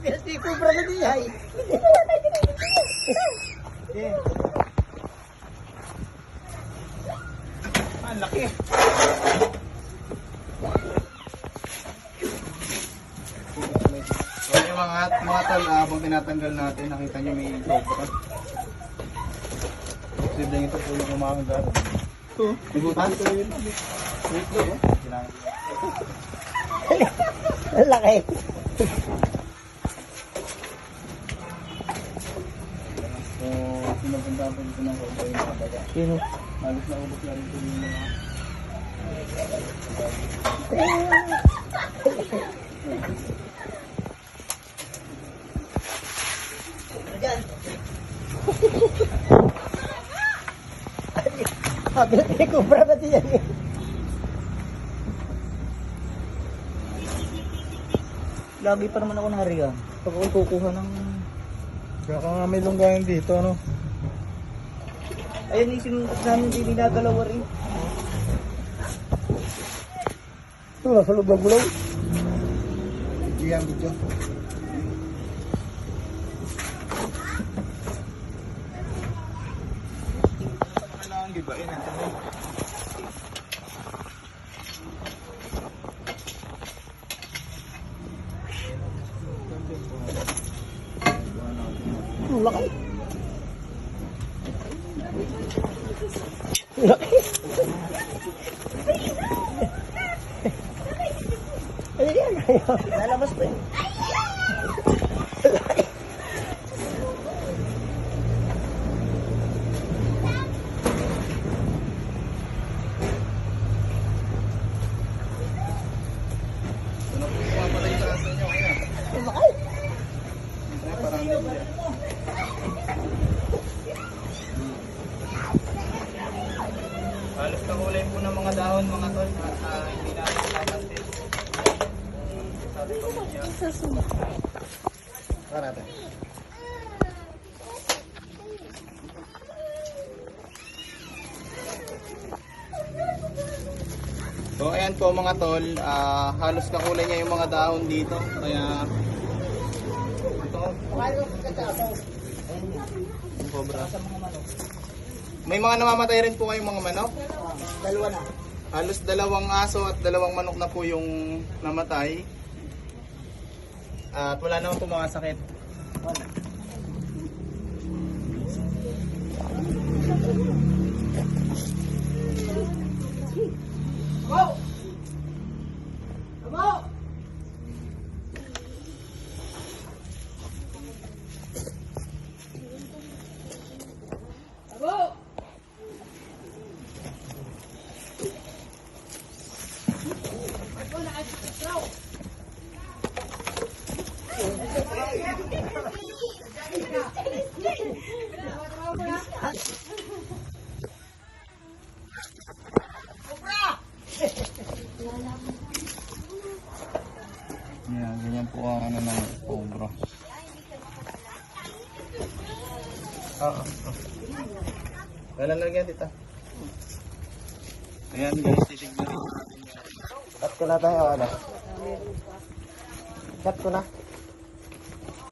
Si Cobra na din ay. Ang laki. So yung mga tol, habang tinatanggal natin, nakita nyo may cobra. Posibleng ito po yung umahagal. Ito. Igutan ko yun. Wait ko, oh. Ang laki. So, pinaganda po dito ng cobra yung mga daga. Sino? Halos na ubos na rin po yung mga... Diyan. Sabi na Cobra na din yan. Lagi pa naman ako nariyan. Pag ako'y kukuha ng... Kaya ka nga may lunggayan dito, ano? Ayun yung sinunod namin din ninagalawa rin. Ito na, sa loob ng gulaw. Hindi yan, video. Kailangan gibain natin. Ang laki. Laki. Ayan, ayan. Lalabas pa yun. Laki. Ano po yung mamatay sa aso nyo kaya? Ang laki. Parang hindi yan. Halos na kulay po ng mga dahon mga tol at hindi natin nakakantin. Sabi ko niya. Tara natin. So ayan po mga tol, halos na kulay niya yung mga dahon dito. Kaya ito, yung cobra. May mga namamatay rin po kayong mga manok. Dalawa na. Halos 2 aso at 2 manok na po yung namatay. At wala naman po mga sakit. Wala. Abo! Abo! Abo! Yan, ganyan po ang ano ng cobra. Wala na yan dito. Ayan guys, titignan rin natin yan. Cut ko na tayo, ano? Cut ko na.